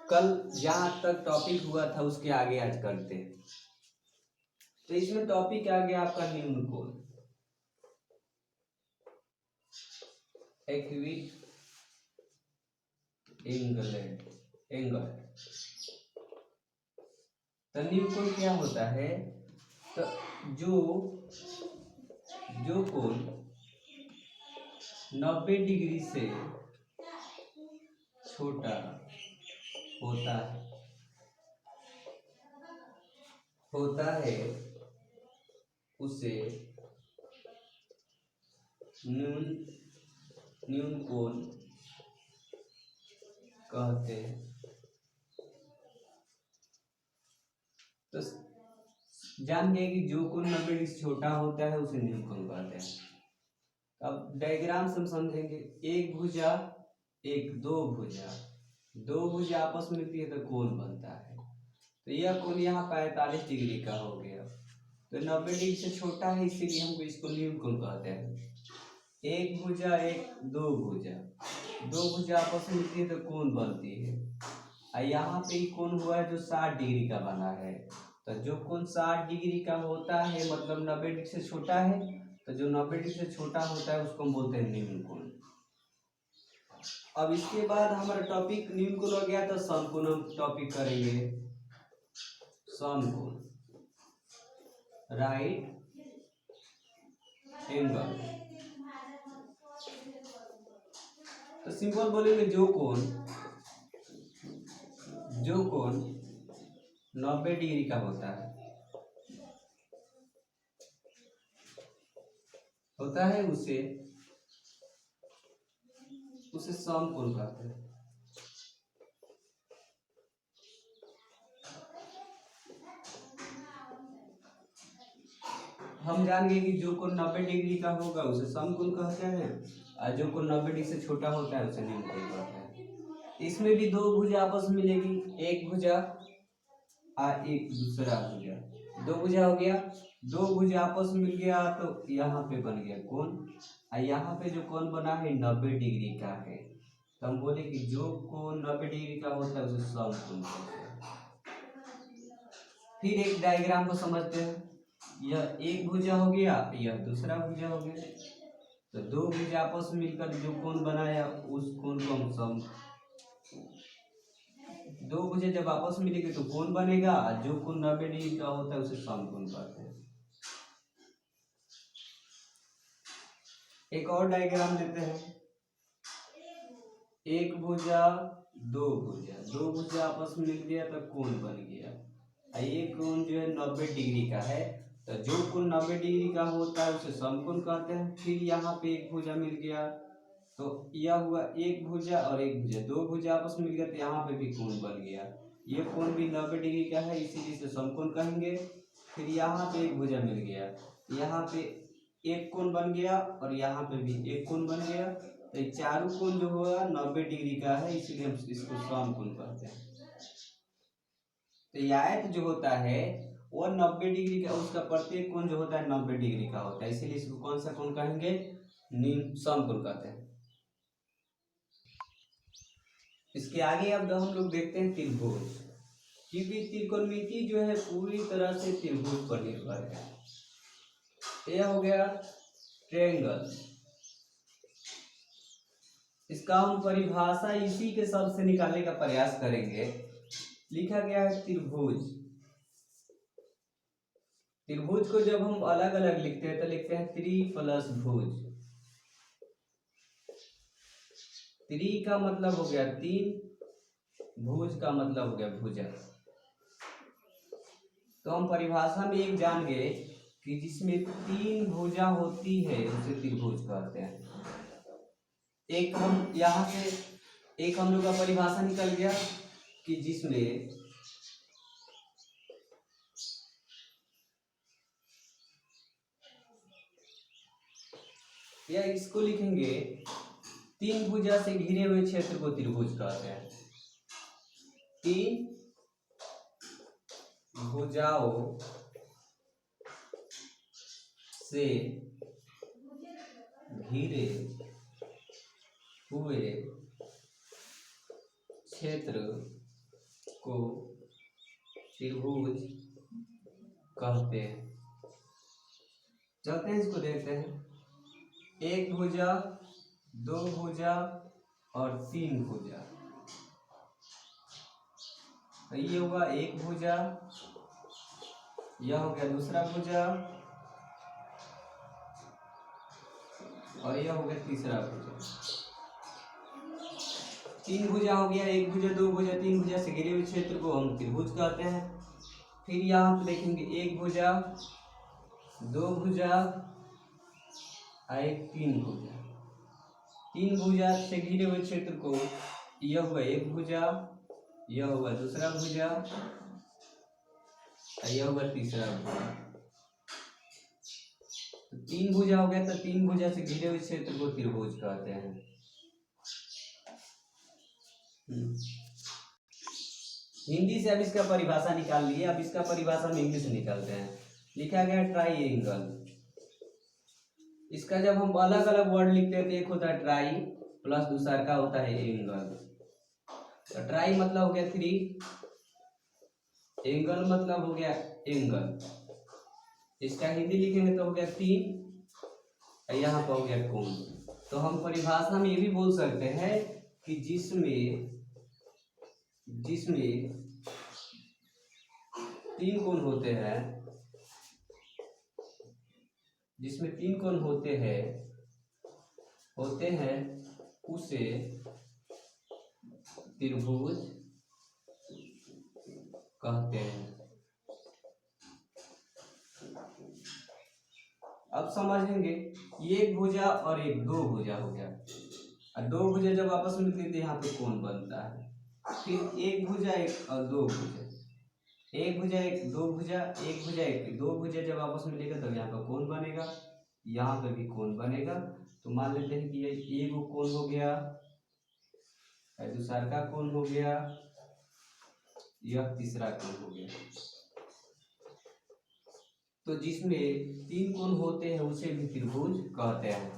कल जहाँ तक टॉपिक हुआ था उसके आगे आज करते हैं। तो इसमें टॉपिक आ गया आपका न्यून कोण, एक्यूट एंगल। तो न्यून कोण क्या होता है? तो जो कोण 90 डिग्री से छोटा होता है उसे न्यून कोण कहते हैं। तो जान गए कि जो कोण 90 डिग्री से छोटा होता है उसे न्यून कोण कहते हैं। अब डायग्राम से हम समझेंगे। एक भुजा दो भुजा आपस में मिलती है तो कोण बनता है। तो यह कोण यहाँ 45 डिग्री का हो गया। तो 90 डिग्री से छोटा है इसीलिए हमको इसको न्यून कोण कहते हैं। एक भुजा दो भुजा आपस में मिलती है तो कोण बनती है। और यहाँ पे कोण हुआ है जो 60 डिग्री का बना है। तो जो कोण 60 डिग्री का होता है मतलब 90 डिग्री से छोटा है, तो जो 90 डिग्री से छोटा होता है उसको हम बोलते हैं न्यून कोण। अब इसके बाद हमारा टॉपिक न्यून कोण हो गया तो समकोण हम टॉपिक करेंगे। समकोण, राइट एंगल। तो सिंपल बोलेंगे जो कोण 90 डिग्री का होता है उसे समकोण कहते हैं। हम जान गए कि जो कोण 90 डिग्री का होगा उसे समकोण कहते हैं, और जो कोण 90 डिग्री से छोटा होता है उसे न्यून कोण कहते हैं। इसमें भी दो भुजा आपस में मिलेगी, एक भुजा और एक दूसरा भुजा। दो भुजा हो गया, दो भुजा आपस में मिल गया तो यहाँ पे बन गया कोण। और यहाँ पे जो कोण बना है 90 डिग्री का है। तो हम बोले कि जो कोण 90 डिग्री का होता है उसे समकोण कहते हैं। फिर एक डायग्राम को समझते हैं। यह एक भुजा हो गया, यह दूसरा भुजा हो गया। तो दो भुजा आपस में मिलकर जो कोण बनाया उस कोण को हम दो भुजा जब आपस में मिलेंगे तो कोण बनेगा। जो कोण 90 डिग्री का होता है उसे समकोण कहते हैं। एक और डायग्राम लेते हैं। एक भुजा दो भुजा आपस में मिल गया तो कोण बन गया। ये कोण जो है 90 डिग्री का है। तो जो कोण 90 डिग्री का होता है उसे समकोण कहते हैं। फिर यहाँ पे एक भुजा मिल गया तो यह हुआ एक भुजा और एक भुजा, दो भुजा आपस में मिल गया तो यहाँ पे भी कोण बन गया। ये कोण भी 90 डिग्री का है इसीलिए इसे समकोण कहेंगे। फिर यहाँ पे एक भुजा मिल गया, यहाँ पे एक कोण बन गया और यहाँ पे भी एक कोण बन गया। तो चारों कोण जो हुआ 90 डिग्री का है इसीलिए हम इसको समकोण कहते हैं। तो यह आयत जो होता है वो 90 डिग्री का, उसका प्रत्येक कोण जो होता है 90 डिग्री का होता है, इसीलिए इसको कौन सा कोण कहेंगे? समकोण कहते हैं। इसके आगे अब हम लोग देखते हैं त्रिभुज, क्योंकि त्रिकोणमिति जो है पूरी तरह से त्रिभुज पर निर्भर है। यह हो गया ट्रायंगल। इसका हम परिभाषा इसी के शब्द से निकालने का प्रयास करेंगे। लिखा गया है त्रिभुज। त्रिभुज को जब हम अलग अलग लिखते हैं तो लिखते हैं त्रि प्लस भुज। त्रि का मतलब हो गया तीन, भुज का मतलब हो गया भुजा। तो हम परिभाषा में एक जान गए कि जिसमें तीन भुजा होती है उसे त्रिभुज कहते हैं। एक हम यहाँ से एक हम लोग का परिभाषा निकल गया कि जिसमें या इसको लिखेंगे तीन भुजा से घिरे हुए क्षेत्र को त्रिभुज कहते हैं। तीन भुजाओं से घिरे हुए क्षेत्र को त्रिभुज कहते हैं। चलते हैं इसको देखते हैं। एक भुजा, दो भुजा और तीन भुजा। तो ये होगा एक भुजा, यह हो गया दूसरा भुजा और यह हो गया तीसरा भुजा। तीन भुजा हो गया, एक भुजा, दो भुजा, तीन भुजा से घिरे हुए क्षेत्र को हम त्रिभुज कहते हैं। फिर यहाँ पे देखेंगे एक भुजा, दो भुजा और एक तीन भुजा। तीन भुजा से घिरे हुए क्षेत्र को यह हुआ एक भुजा, यह हुआ दूसरा भुजा और यह हुआ तीसरा भुजा। तो तीन भुजा हो गया, तो तीन भुजा से घिरे हुए क्षेत्र को त्रिभुज कहते हैं। हिंदी से अब इसका परिभाषा निकाल लिए, अब इसका परिभाषा हम इंग्लिश में निकालते हैं। लिखा गया ट्राइएंगल। इसका जब हम अलग अलग वर्ड लिखते हैं तो एक होता है ट्राई प्लस दूसरा का होता है एंगल। तो ट्राई मतलब हो गया थ्री, एंगल मतलब हो गया एंगल। इसका हिंदी लिखेंगे तो हो गया तीन, यहाँ पर हो गया कोण। तो हम परिभाषा में ये भी बोल सकते हैं कि जिसमें तीन कोण होते हैं, जिसमें तीन कोण होते हैं उसे त्रिभुज कहते हैं। अब समझेंगे, ये एक भुजा और एक दो भुजा हो गया, और दो भुजा जब आपस में मिलती है तो यहाँ पे कोण बनता है। फिर एक भुजा एक और दो भुजा, एक भुजा एक दो भुजा, एक भुजा एक दो भुजा जब आपस में मिलेगा तब यहाँ पर कोण बनेगा, यहाँ पे भी कोण बनेगा। तो मान लेते हैं कि ये एक कोण हो गया, दूसरा का कोण हो गया, यह तीसरा कोण हो गया। तो जिसमें तीन कोण होते हैं उसे भी त्रिभुज कहते हैं।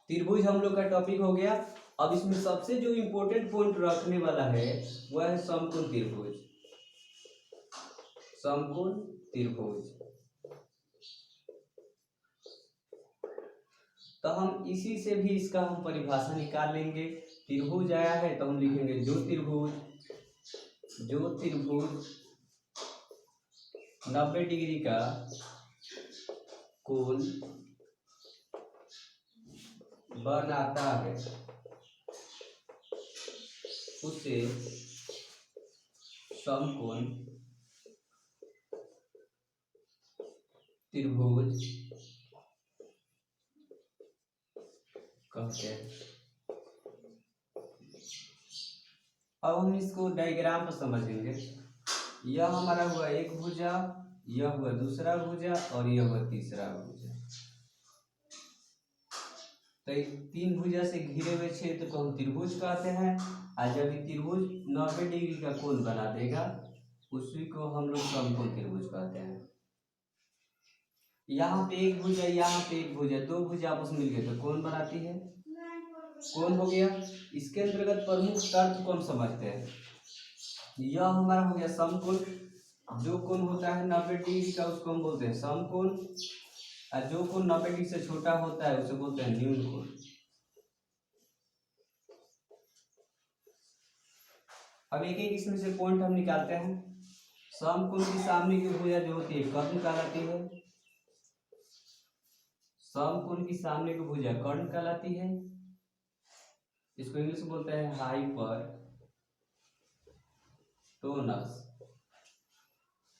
त्रिभुज हम लोग का टॉपिक हो गया। अब इसमें सबसे जो इम्पोर्टेंट पॉइंट रखने वाला है वह है समकोण त्रिभुज। समकोण त्रिभुज, तो हम इसी से भी इसका हम परिभाषा निकाल लेंगे। त्रिभुज आया है तो हम लिखेंगे जो त्रिभुज 90 डिग्री का कोण बनाता है उसे समकोण त्रिभुज कहते हैं। अब हम इसको डायग्राम पर समझेंगे। यह हमारा हुआ एक भुजा, यह हुआ दूसरा भुजा और यह हुआ तीसरा भुजा। तो तीन भुजा से घिरे हुए क्षेत्र को हम त्रिभुज कहते हैं। और जब ये त्रिभुज 90 डिग्री का कोण बना देगा उसी को हम लोग समकोण त्रिभुज कहते हैं। यहाँ पे एक भुजा, यहाँ पे एक भुजा, दो भुजा आपस में मिल गए तो कोण बनाती है, कोण हो गया। इसके अंतर्गत प्रमुख तर्क को हम समझते हैं। यह हमारा हो गया समकोण। जो कोण होता है 90 डिग्री का उसको हम बोलते हैं समकोण, और जो कोण 90 डिग्री से छोटा होता है उसे बोलते हैं न्यून कोण। अब एक एक इसमें से पॉइंट हम निकालते हैं। समकोण की सामने की भुजा जो होती है कर्ण कहलाती है। समकोण की सामने की भुजा कर्ण कहलाती है। इसको इंग्लिश में बोलते हैं हाइपरटोनस।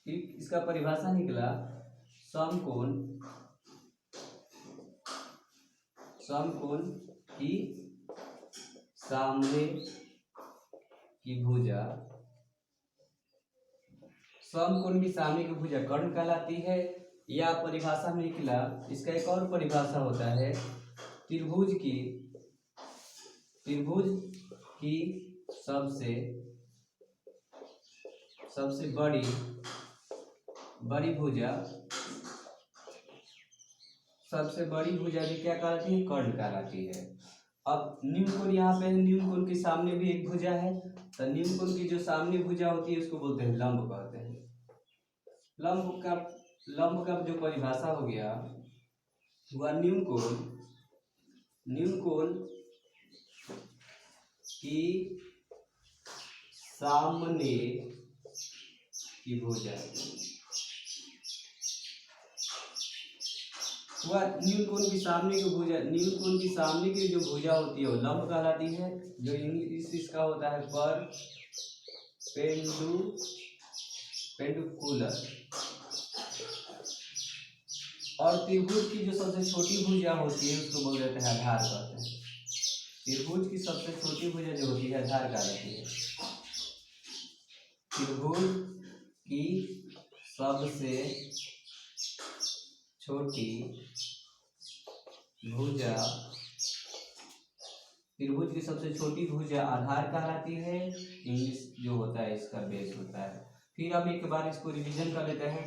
इसका परिभाषा निकला समकोण की सामने की भुजा, समकोण की सामने की भुजा कर्ण कहलाती है। यह परिभाषा में निकला। इसका एक और परिभाषा होता है त्रिभुज की सबसे बड़ी भुजा, सबसे बड़ी भुजा भी क्या कहलाती है, कर्ण कहलाती है। अब न्यून कोण यहाँ पे है, न्यून कोण के सामने भी एक भुजा है, तो न्यून कोण की जो सामने भुजा होती है उसको बोलते हैं लंब कहते हैं। लंब का जो परिभाषा हो गया वह न्यून कोण की सामने की भुजा, वह न्यून कोण की सामने की भुजा, न्यून कोण की सामने की जो भुजा होती है वो लंब कहलाती है, जो इसका होता है पेंडुकुलर। और त्रिभुज की जो सबसे छोटी भुजा होती है उसको बोल देते हैं आधार कहते हैं। त्रिभुज की सबसे छोटी भुजा जो होती है आधार कहलाती है। त्रिभुज की सबसे छोटी भुजा, त्रिभुज की सबसे छोटी भुजा आधार कहलाती है। इंग्लिश जो होता है इसका बेस होता है। फिर अब एक बार इसको रिवीजन कर लेते हैं।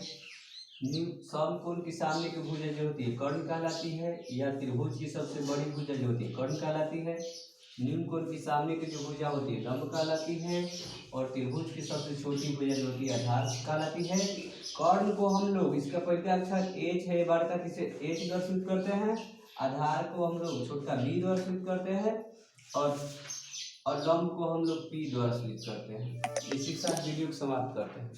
समकोण की सामने की भुजा जो होती है कर्ण कहलाती है, या त्रिभुज की सबसे बड़ी भुजा जो होती है कर्ण कहलाती है। न्यून कोण की सामने की जो भुजा होती है लंब कहलाती है, और त्रिभुज की सबसे छोटी भुजा जो होती है आधार कहलाती है। कर्ण को हम लोग, इसका पहला अक्षर एच है, बार का किसे एच दर्शित करते हैं, आधार को हम लोग छोटा बी द्वारा दर्शित करते हैं, और लंब को हम लोग पी द्वारा दर्शित करते हैं। इसी के साथ वीडियो को समाप्त करते हैं।